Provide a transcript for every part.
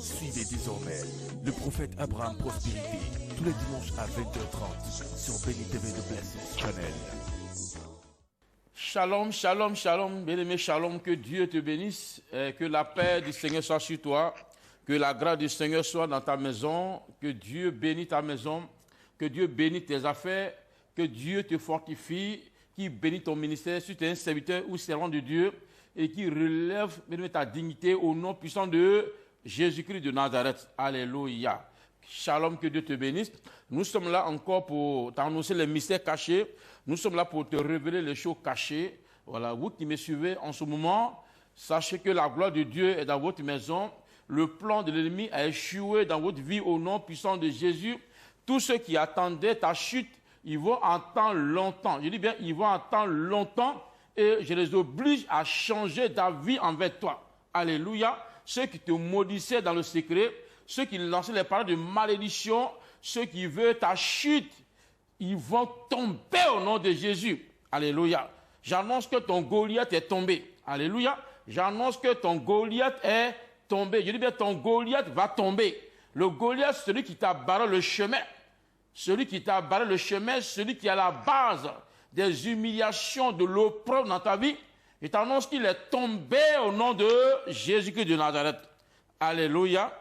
Suivez désormais le prophète Abraham Prospérité tous les dimanches à 20h30 sur Béni TV de Blessings Channel. Shalom, shalom, shalom, bien-aimé, shalom, que Dieu te bénisse, que la paix du Seigneur soit sur toi, que la grâce du Seigneur soit dans ta maison, que Dieu bénisse ta maison, que Dieu bénisse tes affaires, que Dieu te fortifie, qui bénit ton ministère, si tu es un serviteur ou servant de Dieu, et qui relève ta dignité au nom puissant de Jésus-Christ de Nazareth. Alléluia. Shalom, que Dieu te bénisse. Nous sommes là encore pour t'annoncer les mystères cachés. Nous sommes là pour te révéler les choses cachées. Voilà, vous qui me suivez en ce moment, sachez que la gloire de Dieu est dans votre maison. Le plan de l'ennemi a échoué dans votre vie au nom puissant de Jésus. Tous ceux qui attendaient ta chute, ils vont attendre longtemps. Je dis bien, ils vont attendre longtemps et je les oblige à changer d'avis envers toi. Alléluia. Ceux qui te maudissaient dans le secret, ceux qui lançaient les paroles de malédiction, ceux qui veulent ta chute, ils vont tomber au nom de Jésus. Alléluia. J'annonce que ton Goliath est tombé. Alléluia. J'annonce que ton Goliath est tombé. Je dis bien, ton Goliath va tomber. Le Goliath, celui qui t'a barré le chemin. Celui qui t'a barré le chemin, celui qui est à la base des humiliations, de l'opprobre dans ta vie. Je t'annonce qu'il est tombé au nom de Jésus-Christ de Nazareth. Alléluia.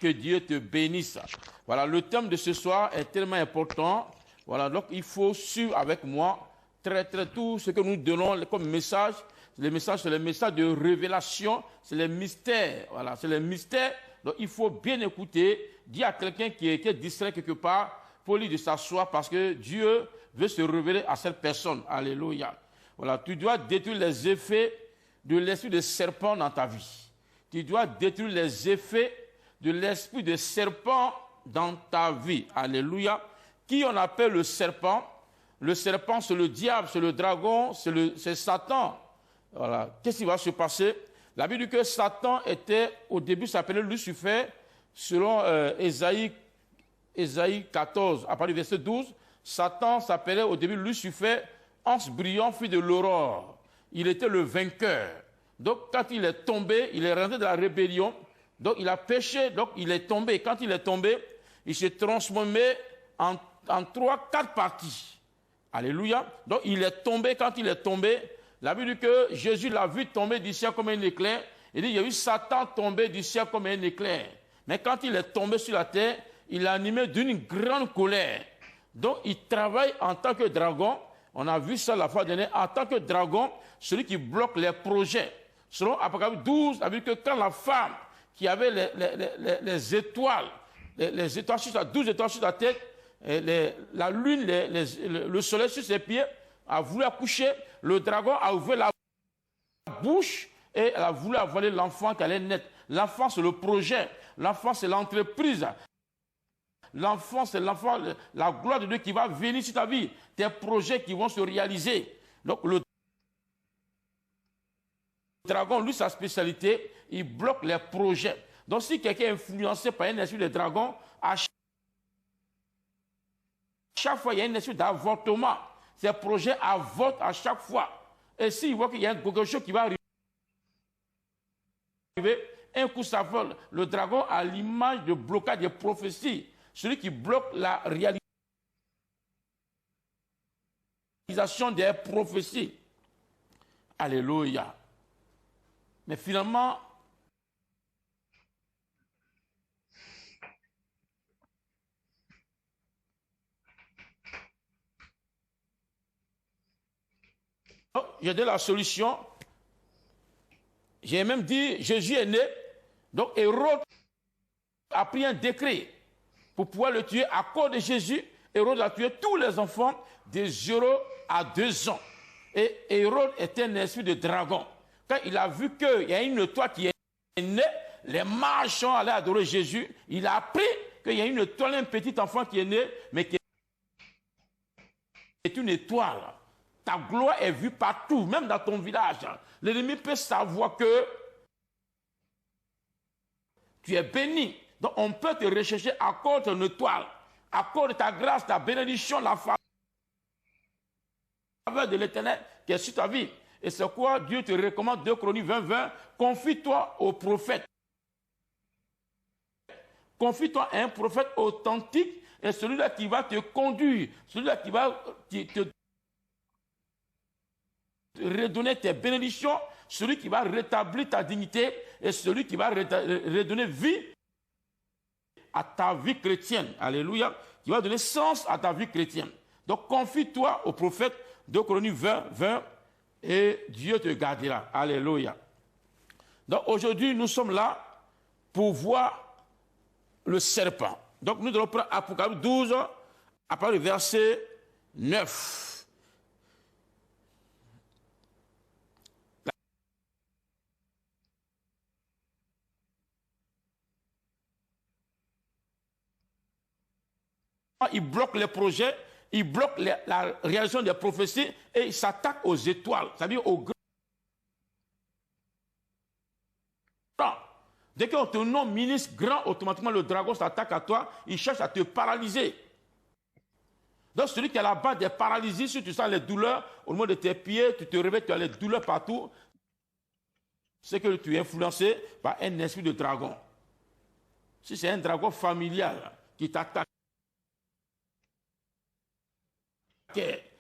Que Dieu te bénisse. Voilà, le thème de ce soir est tellement important. Voilà, donc il faut suivre avec moi très tout ce que nous donnons comme message. Les messages, c'est les messages de révélation, c'est les mystères. Voilà, c'est les mystères. Donc il faut bien écouter. Dis à quelqu'un qui est distrait quelque part, pour lui de s'asseoir parce que Dieu veut se révéler à cette personne. Alléluia. Voilà, tu dois détruire les effets de l'esprit de serpent dans ta vie. Tu dois détruire les effets de l'esprit de serpent dans ta vie. Alléluia. Qui on appelle le serpent? Le serpent, c'est le diable, c'est le dragon, c'est Satan. Voilà. Qu'est-ce qui va se passer? La Bible dit que Satan était, au début, s'appelait Lucifer, selon Ésaïe 14, à partir du verset 12. Satan s'appelait au début Lucifer, ange brillant, fils de l'aurore. Il était le vainqueur. Donc, quand il est tombé, il est rentré dans la rébellion. Donc, il a péché, donc il est tombé. Quand il est tombé, il s'est transformé en 3-4 parties. Alléluia. Donc, il est tombé. Quand il est tombé, la Bible dit que Jésus l'a vu tomber du ciel comme un éclair. Il dit, il y a eu Satan tomber du ciel comme un éclair. Mais quand il est tombé sur la terre, il est animé d'une grande colère. Donc, il travaille en tant que dragon. On a vu ça la fois dernière. En tant que dragon, celui qui bloque les projets. Selon Apocalypse 12, la Bible dit que quand la femme qui avait les étoiles, les étoiles sur 12 étoiles sur la tête, la lune, le soleil sur ses pieds, a voulu accoucher, le dragon a ouvert la bouche et elle a voulu avaler l'enfant qu'elle allait naître. L'enfant, c'est le projet. L'enfant, c'est l'entreprise. L'enfant, c'est l'enfant, la gloire de Dieu qui va venir sur ta vie. Tes projets qui vont se réaliser. Donc, le dragon, lui, sa spécialité, il bloque les projets. Donc, si quelqu'un est influencé par un esprit de dragon, à chaque fois, il y a un esprit d'avortement. Ces projets avortent à chaque fois. Et s'il voit qu'il y a quelque chose qui va arriver, un coup, ça vole. Le dragon a l'image de blocage des prophéties. Celui qui bloque la réalisation des prophéties. Alléluia. Mais finalement, j'ai donné la solution. J'ai même dit, Jésus est né. Donc Hérode a pris un décret pour pouvoir le tuer. À cause de Jésus, Hérode a tué tous les enfants de 0 à 2 ans. Et Hérode était un esprit de dragon. Quand il a vu qu'il y a une étoile qui est née, les marchands allaient adorer Jésus. Il a appris qu'il y a une étoile, un petit enfant qui est né, mais qui est une étoile. Ta gloire est vue partout, même dans ton village. L'ennemi peut savoir que tu es béni. Donc on peut te rechercher à cause de ton étoile, à cause de ta grâce, ta bénédiction, la faveur de l'Éternel qui est sur ta vie. Et c'est quoi Dieu te recommande, 2 Chroniques 20, 20, confie-toi au prophète. confie-toi à un prophète authentique et celui-là qui va te conduire, celui-là qui va te redonner tes bénédictions, celui qui va rétablir ta dignité et celui qui va redonner vie à ta vie chrétienne. Alléluia. Qui va donner sens à ta vie chrétienne. Donc confie-toi au prophète de Chroniques 20, 20 et Dieu te gardera. Alléluia. Donc aujourd'hui, nous sommes là pour voir le serpent. Donc nous allons prendre Apocalypse 12 à partir du verset 9. Il bloque les projets, il bloque la réalisation des prophéties et il s'attaque aux étoiles, c'est-à-dire aux grands. Dès qu'on te nomme ministre grand, automatiquement le dragon s'attaque à toi, il cherche à te paralyser. Donc celui qui est là-bas des paralysies, si tu sens les douleurs au niveau de tes pieds, tu te réveilles, tu as les douleurs partout, c'est que tu es influencé par un esprit de dragon. Si c'est un dragon familial qui t'attaque,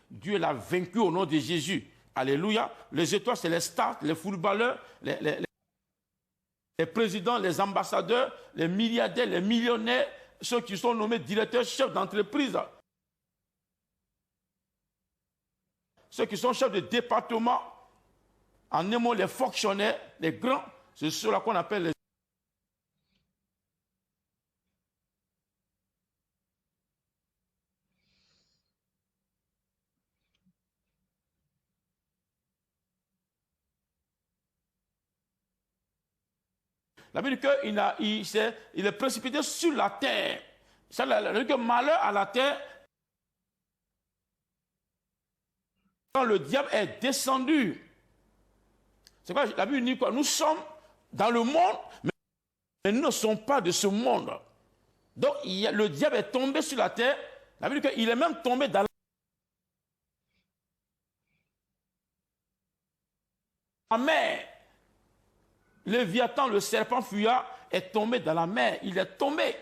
Dieu l'a vaincu au nom de Jésus. Alléluia. Les étoiles, c'est les stars, les footballeurs, les présidents, les ambassadeurs, les milliardaires, les millionnaires, ceux qui sont nommés directeurs, chefs d'entreprise, ceux qui sont chefs de département, en un mot, les fonctionnaires, les grands, c'est ceux-là qu'on appelle les... La Bible dit qu'il est précipité sur la terre. Ça veut dire que malheur à la terre, quand le diable est descendu. C'est quoi la Bible dit quoi? Nous sommes dans le monde, mais nous ne sommes pas de ce monde. Donc le diable est tombé sur la terre. La Bible dit qu'il est même tombé dans la mer. Léviathan, le serpent fuyant, est tombé dans la mer. Il est tombé.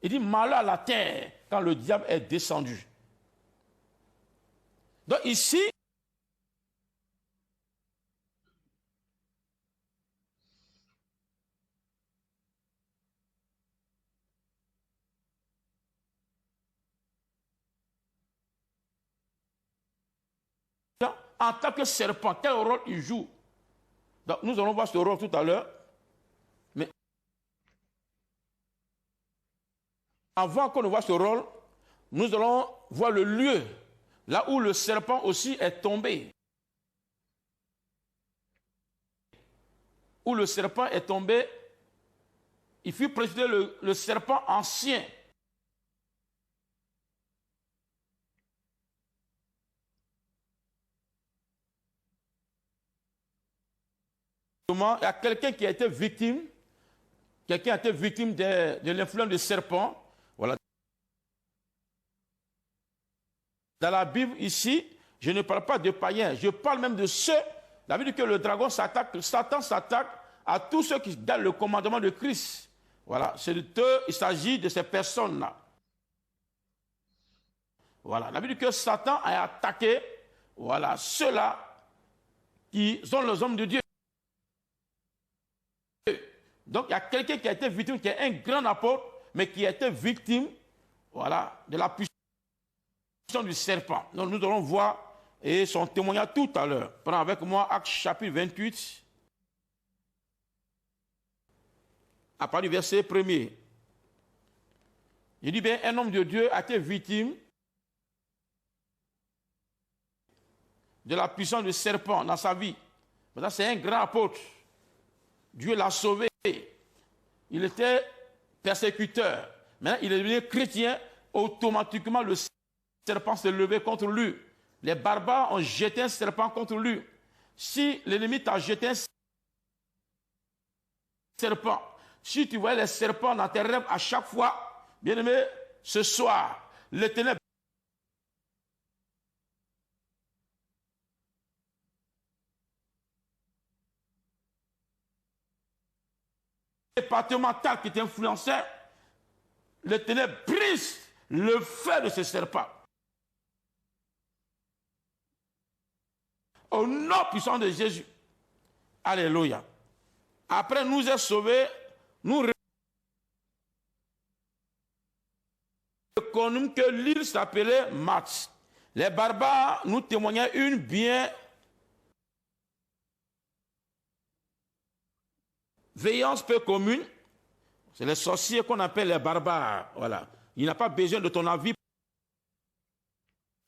Il dit malheur à la terre quand le diable est descendu. Donc ici, en tant que serpent, quel rôle il joue? Donc nous allons voir ce rôle tout à l'heure. Mais avant qu'on ne voit ce rôle, nous allons voir le lieu, là où le serpent aussi est tombé. Où le serpent est tombé, il fut précédé le serpent ancien. Il y a quelqu'un qui a été victime, de l'influence du serpent. Voilà. Dans la Bible, ici, je ne parle pas de païens, je parle même de ceux, la Bible dit que le dragon s'attaque, Satan s'attaque à tous ceux qui gardent le commandement de Christ. Voilà, il s'agit de ces personnes-là. Voilà, la Bible dit que Satan a attaqué, voilà, ceux-là qui sont les hommes de Dieu. Donc il y a quelqu'un qui a été victime, qui est un grand apôtre, mais qui a été victime, voilà, de la puissance du serpent. Donc nous allons voir et son témoignage tout à l'heure. Prends avec moi Actes chapitre 28, à partir du verset 1er. Il dit bien, un homme de Dieu a été victime de la puissance du serpent dans sa vie. Maintenant, c'est un grand apôtre. Dieu l'a sauvé. Il était persécuteur. Maintenant, il est devenu chrétien. Automatiquement, le serpent s'est levé contre lui. Les barbares ont jeté un serpent contre lui. Si l'ennemi t'a jeté un serpent, si tu vois les serpents dans tes rêves à chaque fois, bien aimé, ce soir, l'Éternel départemental qui t'influençait, le ténèbre brise le fer de ce serpent. Au nom puissant de Jésus. Alléluia. Après nous est sauvés, nous reconnûmes que l'île s'appelait Malte. Les barbares nous témoignaient une bienveillance peu commune. C'est les sorciers qu'on appelle les barbares. Voilà. Il n'a pas besoin de ton avis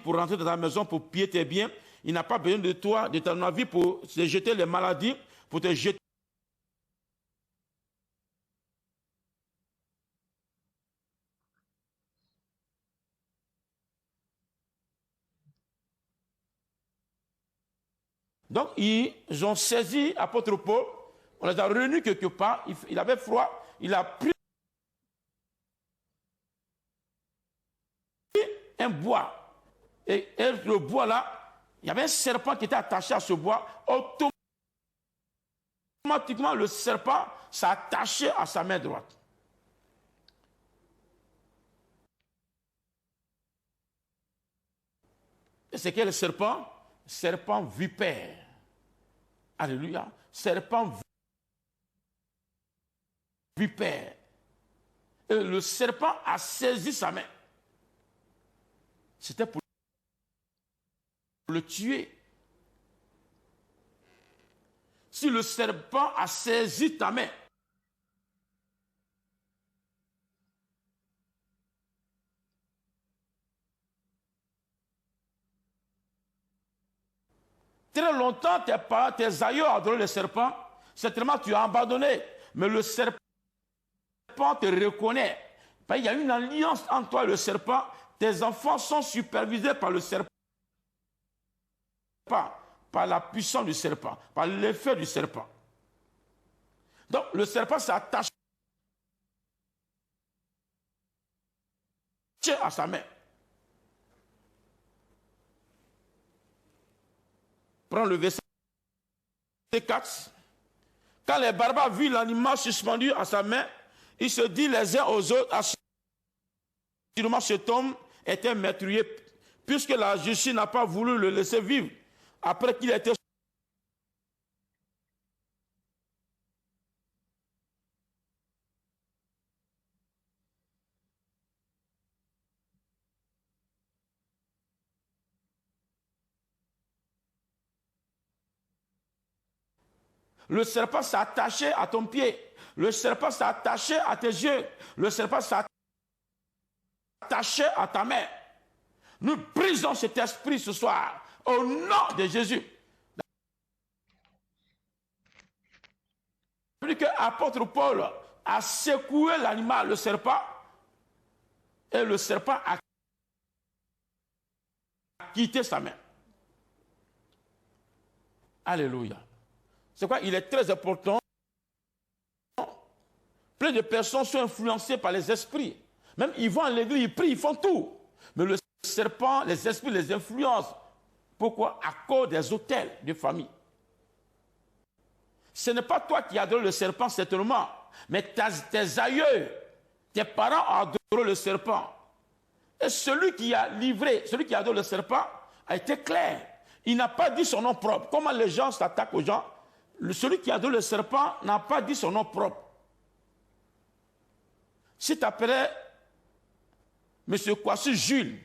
pour rentrer dans ta maison, pour piller tes biens. Il n'a pas besoin de toi, de ton avis pour te jeter les maladies, pour te jeter. Donc, ils ont saisi l'apôtre Paul, on les a réunis quelque part, il avait froid, il a pris un bois. Et le bois là, il y avait un serpent qui était attaché à ce bois. Automatiquement, le serpent s'est attaché à sa main droite. Et c'est quel serpent? Serpent vipère. Alléluia. Serpent vipère. Et le serpent a saisi sa main. C'était pour le tuer. Si le serpent a saisi ta main, très longtemps, tes aïeux ont adoré le serpent. Certainement, tu as abandonné. Mais le serpent te reconnaît. Il y a une alliance entre toi et le serpent. Tes enfants sont supervisés par le serpent. Par la puissance du serpent. Par l'effet du serpent. Donc, le serpent s'attache à sa main. Prends le verset 4. Quand les barbares virent l'animal suspendu à sa main, ils se disent les uns aux autres, assurément cet homme était meurtrier, puisque la justice n'a pas voulu le laisser vivre après qu'il ait été. Le serpent s'est attaché à ton pied. Le serpent s'est attaché à tes yeux. Le serpent s'est attaché à ta main. Nous brisons cet esprit ce soir au nom de Jésus. Plus que l'apôtre Paul a secoué l'animal, le serpent, et le serpent a quitté sa main. Alléluia. C'est quoi? Il est très important. Plein de personnes sont influencées par les esprits. Même ils vont à l'église, ils prient, ils font tout. Mais le serpent, les esprits les influencent. Pourquoi? À cause des autels de famille. Ce n'est pas toi qui adores le serpent, certainement. Mais tes aïeux, tes parents ont adoré le serpent. Et celui qui a livré, celui qui adore le serpent, a été clair. Il n'a pas dit son nom propre. Comment les gens s'attaquent aux gens? Celui qui adore le serpent n'a pas dit son nom propre. Si tu appelais M. Kwasi Jules,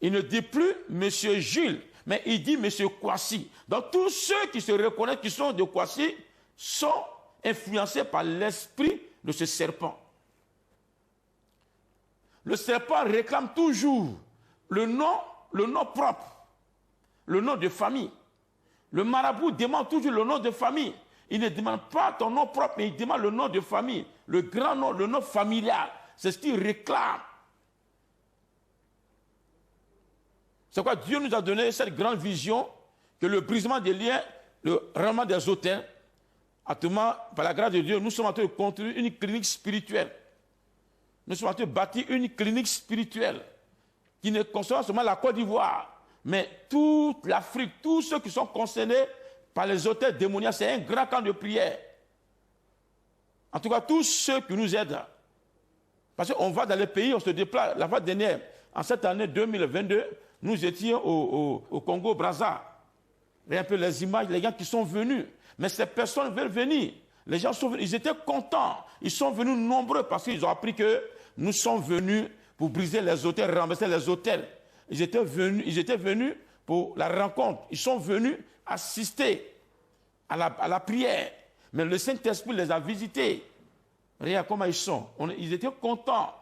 il ne dit plus M. Jules, mais il dit M. Kwasi. Donc tous ceux qui se reconnaissent qui sont de Kwasi sont influencés par l'esprit de ce serpent. Le serpent réclame toujours le nom propre, le nom de famille. Le marabout demande toujours le nom de famille. Il ne demande pas ton nom propre, mais il demande le nom de famille, le grand nom, le nom familial. C'est ce qu'il réclame. C'est pourquoi Dieu nous a donné cette grande vision que le brisement des liens, le règlement des autels, actuellement, par la grâce de Dieu, nous sommes en train de construire une clinique spirituelle. Nous sommes en train de bâtir une clinique spirituelle qui ne concerne seulement la Côte d'Ivoire, mais toute l'Afrique, tous ceux qui sont concernés par les autels démoniaques, c'est un grand camp de prière. En tout cas, tous ceux qui nous aident. Parce qu'on va dans les pays, on se déplace. La fois dernière, en cette année 2022, nous étions au Congo-Brazza. Regardez un peu les images, les gens qui sont venus. Mais ces personnes veulent venir. Les gens sont venus, ils étaient contents. Ils sont venus nombreux parce qu'ils ont appris que nous sommes venus pour briser les autels, renverser les autels. Ils étaient venus pour la rencontre. Ils sont venus assister à la prière. Mais le Saint-Esprit les a visités. Regarde comment ils sont. Ils étaient contents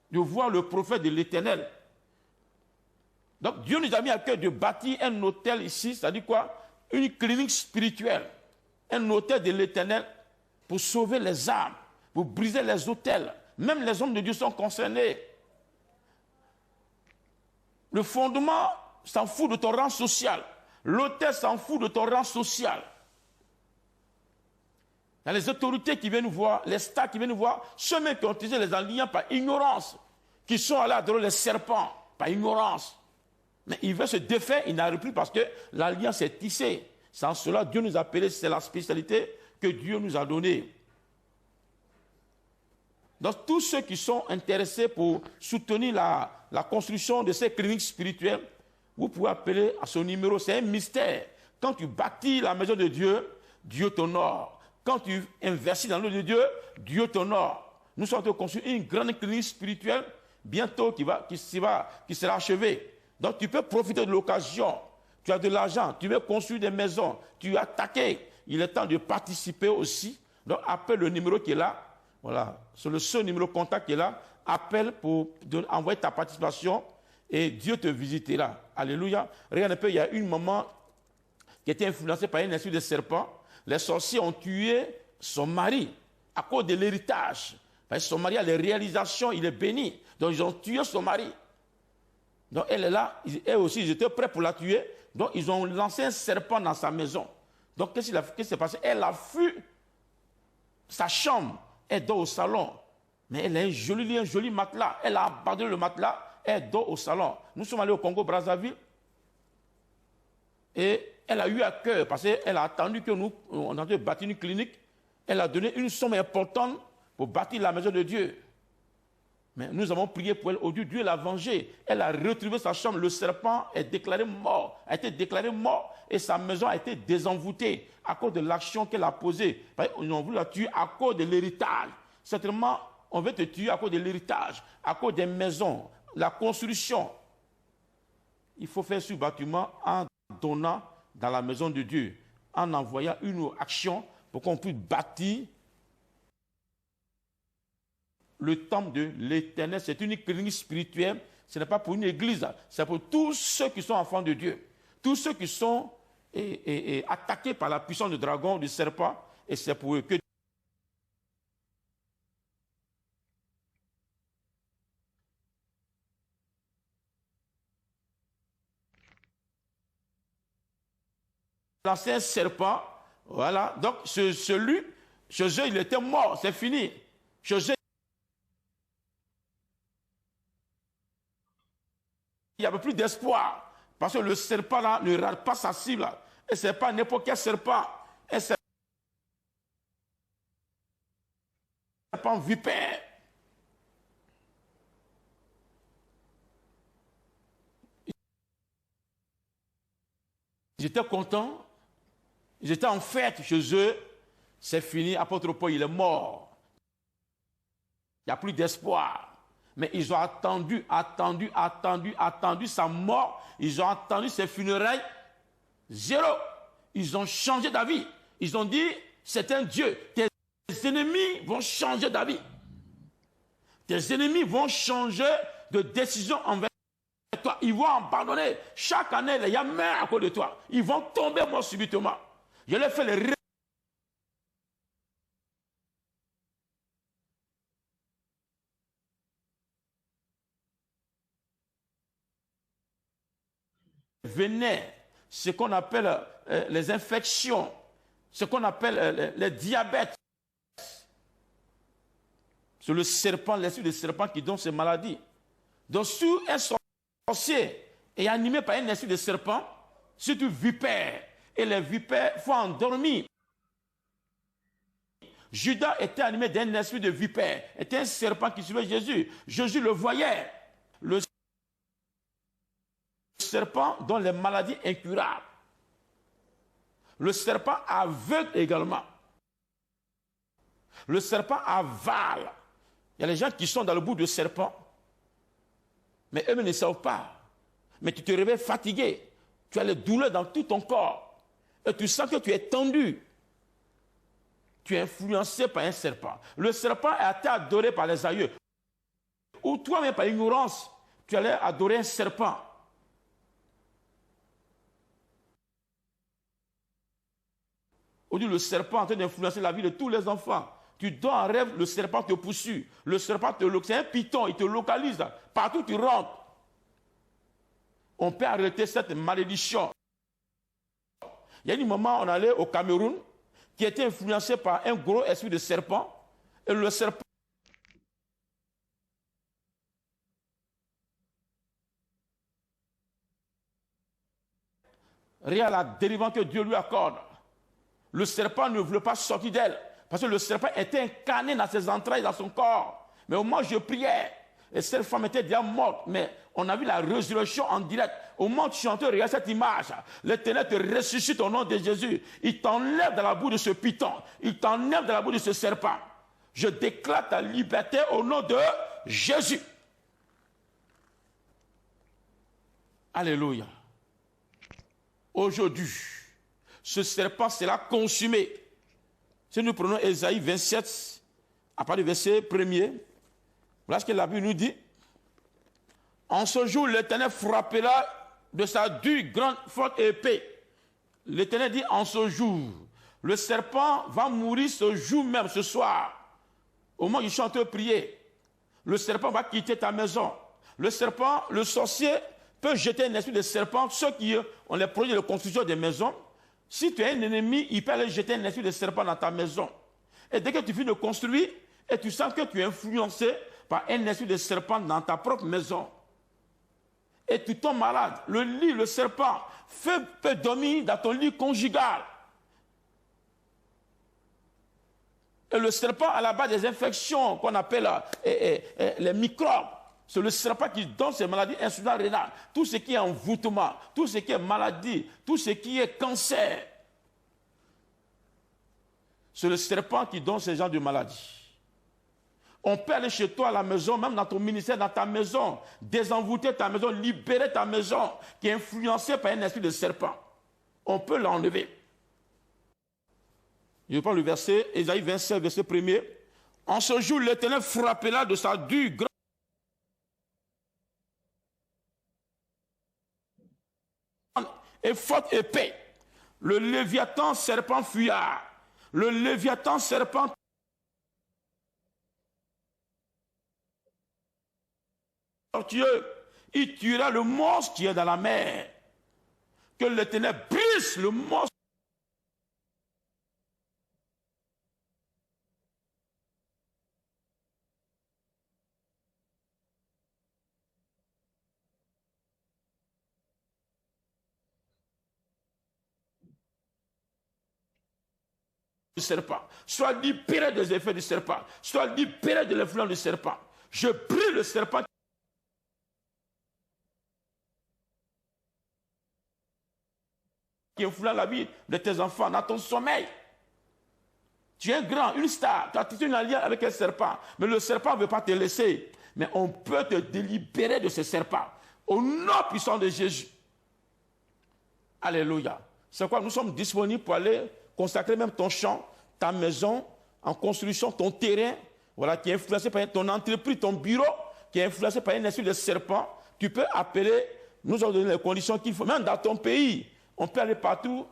de voir le prophète de l'Éternel. Donc Dieu nous a mis à cœur de bâtir un hôtel ici, c'est-à-dire quoi? Une clinique spirituelle. Un hôtel de l'Éternel pour sauver les âmes, pour briser les autels. Même les hommes de Dieu sont concernés. Le fondement s'en fout de ton rang social. L'autel s'en fout de ton rang social. Il y a les autorités qui viennent nous voir, les stars qui viennent nous voir, ceux mêmes qui ont utilisé les alliances par ignorance, qui sont allés adorer les serpents par ignorance. Mais ils veulent se défaire, ils n'arrivent plus parce que l'alliance est tissée. Sans cela, Dieu nous a appelés, c'est la spécialité que Dieu nous a donnée. Donc tous ceux qui sont intéressés pour soutenir la construction de ces cliniques spirituelles, vous pouvez appeler à ce numéro, c'est un mystère. Quand tu bâtis la maison de Dieu, Dieu t'honore. Quand tu investis dans l'eau de Dieu, Dieu t'honore. Nous sommes en train de construire une grande clinique spirituelle, bientôt qui sera achevée. Donc tu peux profiter de l'occasion. Tu as de l'argent, tu veux construire des maisons, tu as attaqué. Il est temps de participer aussi. Donc appelle le numéro qui est là. Voilà, c'est le seul numéro de contact qui est là. Appelle pour envoyer ta participation et Dieu te visitera. Alléluia. Regarde un peu, il y a une maman qui était influencée par un esprit de serpent. Les sorciers ont tué son mari à cause de l'héritage. Parce que son mari a les réalisations, il est béni. Donc ils ont tué son mari. Donc elle est là, eux aussi, ils étaient prêts pour la tuer. Donc ils ont lancé un serpent dans sa maison. Donc qu'est-ce qui s'est passé? Elle a fui sa chambre, elle dort au salon. Mais elle a un joli matelas. Elle a abandonné le matelas, elle dort au salon. Nous sommes allés au Congo-Brazzaville. Et elle a eu à cœur, parce qu'elle a attendu que nous, on a bâti une clinique. Elle a donné une somme importante pour bâtir la maison de Dieu. Mais nous avons prié pour elle. Au Dieu l'a vengée. Elle a retrouvé sa chambre. Le serpent est déclaré mort. A été déclaré mort. Et sa maison a été désenvoûtée à cause de l'action qu'elle a posée. Ils ont voulu la tuer à cause de l'héritage. Certainement, on veut te tuer à cause de l'héritage, à cause des maisons, la construction. Il faut faire ce bâtiment en donnant dans la maison de Dieu, en envoyant une action pour qu'on puisse bâtir le temple de l'Éternel. C'est une clinique spirituelle. Ce n'est pas pour une église. C'est pour tous ceux qui sont enfants de Dieu. Tous ceux qui sont attaqués par la puissance du dragon, du serpent. Et c'est pour eux que l'ancien serpent, voilà. Donc celui, chez eux, il était mort. C'est fini. Chez eux, il n'y avait plus d'espoir. Parce que le serpent là ne rate pas sa cible. Et ce n'est pas n'importe quel serpent. Un serpent vipère. Ils étaient contents. Ils étaient en fête chez eux. C'est fini. Apôtre Paul, il est mort. Il n'y a plus d'espoir. Mais ils ont attendu sa mort. Ils ont attendu ses funérailles. Zéro. Ils ont changé d'avis. Ils ont dit, c'est un Dieu. Tes ennemis vont changer d'avis. Tes ennemis vont changer de décision envers toi. Ils vont abandonner. Chaque année, il y a mort à cause de toi. Ils vont tomber mort subitement. Je leur fais les venaient, ce qu'on appelle les infections, ce qu'on appelle les diabètes. C'est le serpent, l'esprit de serpent qui donne ces maladies. Donc, si un sorcier est animé par un esprit de serpent, surtout vipère, et les vipères, il faut endormir. Judas était animé d'un esprit de vipère, était un serpent qui suivait Jésus. Jésus le voyait. Le serpent dont les maladies incurables. Le serpent aveugle également. Le serpent avale. Il y a des gens qui sont dans le bout du serpent, mais eux ne savent pas. Mais tu te réveilles fatigué. Tu as les douleurs dans tout ton corps. Et tu sens que tu es tendu. Tu es influencé par un serpent. Le serpent a été adoré par les aïeux. Ou toi-même, par ignorance, tu allais adorer un serpent. Aujourd'hui, le serpent est en train d'influencer la vie de tous les enfants. Tu dors en rêve, le serpent te poursuit. Le serpent te localise. C'est un python, il te localise. Partout où tu rentres. On peut arrêter cette malédiction. Il y a un moment, on allait au Cameroun, qui était influencé par un gros esprit de serpent. Et le serpent rien à la délivrance que Dieu lui accorde. Le serpent ne voulait pas sortir d'elle. Parce que le serpent était incarné dans ses entrailles, dans son corps. Mais au moment où je priais, et cette femme était déjà morte, mais on a vu la résurrection en direct. Au moment où tu chantais, regarde cette image. L'Éternel te ressuscite au nom de Jésus. Il t'enlève dans la boue de ce python. Il t'enlève dans la boue de ce serpent. Je déclare ta liberté au nom de Jésus. Alléluia. Aujourd'hui, ce serpent sera consumé. Si nous prenons Ésaïe 27, à partir du verset 1er, voilà ce que la Bible nous dit. En ce jour, l'Éternel frappera de sa dure, grande, forte épée. L'Éternel dit en ce jour. Le serpent va mourir ce jour même, ce soir. Au moment où il chante prier, le serpent va quitter ta maison. Le serpent, le sorcier, peut jeter un esprit de serpent. Ceux qui ont les projets de construction des maisons, si tu as un ennemi, il peut aller jeter un esprit de serpent dans ta maison. Et dès que tu finis de construire, et tu sens que tu es influencé par un esprit de serpent dans ta propre maison, et tu tombes malade, le lit, le serpent, peut dormir dans ton lit conjugal. Et le serpent a là-bas des infections qu'on appelle les microbes. C'est le serpent qui donne ces maladies insuffisance rénale. Tout ce qui est envoûtement, tout ce qui est maladie, tout ce qui est cancer. C'est le serpent qui donne ces genres de maladies. On peut aller chez toi à la maison, même dans ton ministère, dans ta maison, désenvoûter ta maison, libérer ta maison, qui est influencée par un esprit de serpent. On peut l'enlever. Je prends le verset, Ésaïe 27, verset 1er. En ce jour, l'Éternel frappera de sa dure, grande et forte épée. Le Léviathan serpent fuyard. Le Léviathan serpent tortueux. Il tuera le monstre qui est dans la mer. Que l'Éternel brise le monstre. Du serpent, soit libéré des effets du serpent, soit libéré de l'influence du serpent. Je prie le serpent qui influence la vie de tes enfants dans ton sommeil. Tu es un grand, une star, tu as tissé une alliance avec un serpent, mais le serpent ne veut pas te laisser. Mais on peut te délibérer de ce serpent au nom puissant de Jésus. Alléluia. C'est quoi? Nous sommes disponibles pour aller consacrer même ton champ, ta maison, en construction, ton terrain, voilà, qui est influencé par ton entreprise, ton bureau, qui est influencé par un esprit de serpent. Tu peux appeler, nous avons donné les conditions qu'il faut, même dans ton pays. On peut aller partout.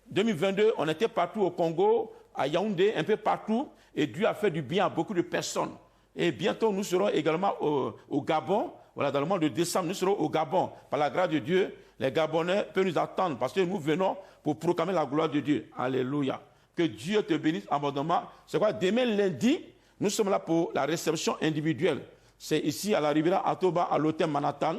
2022, on était partout au Congo, à Yaoundé, un peu partout, et Dieu a fait du bien à beaucoup de personnes. Et bientôt, nous serons également au Gabon. Voilà, dans le mois de décembre, nous serons au Gabon. Par la grâce de Dieu, les Gabonais peuvent nous attendre parce que nous venons pour proclamer la gloire de Dieu. Alléluia. Que Dieu te bénisse abondamment. C'est quoi? Demain lundi, nous sommes là pour la réception individuelle. C'est ici à la Riviera Atoba, à l'hôtel Manhattan.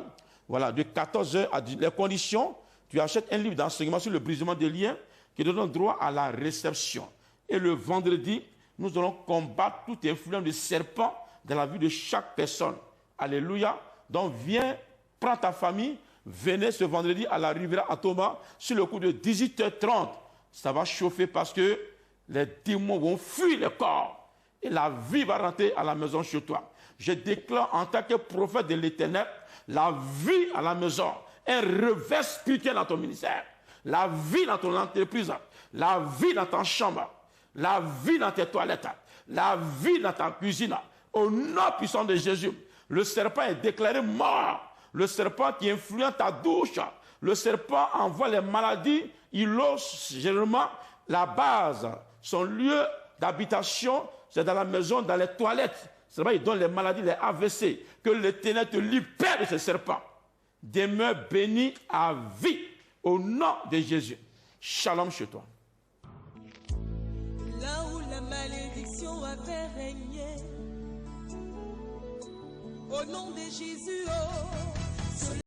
Voilà, de 14h à 10h. Les conditions, tu achètes un livre d'enseignement sur le brisement des liens qui te donne droit à la réception. Et le vendredi, nous allons combattre toute influence de serpent dans la vie de chaque personne. Alléluia. Donc viens, prends ta famille, venez ce vendredi à la Riviera à Thomas sur le coup de 18h30. Ça va chauffer parce que les démons vont fuir le corps et la vie va rentrer à la maison chez toi. Je déclare en tant que prophète de l'Éternel la vie à la maison, un revers spirituel dans ton ministère, la vie dans ton entreprise, la vie dans ta chambre, la vie dans tes toilettes, la vie dans ta cuisine. Au nom puissant de Jésus, le serpent est déclaré mort. Le serpent qui influence ta douche, le serpent envoie les maladies, il loge généralement la base, son lieu d'habitation, c'est dans la maison, dans les toilettes. C'est là il donne les maladies, les AVC. Que l'Éternel te libère de ce serpent. Demeure béni à vie au nom de Jésus. Shalom chez toi. Là où la malédiction avait régné, au nom de Jésus, oh.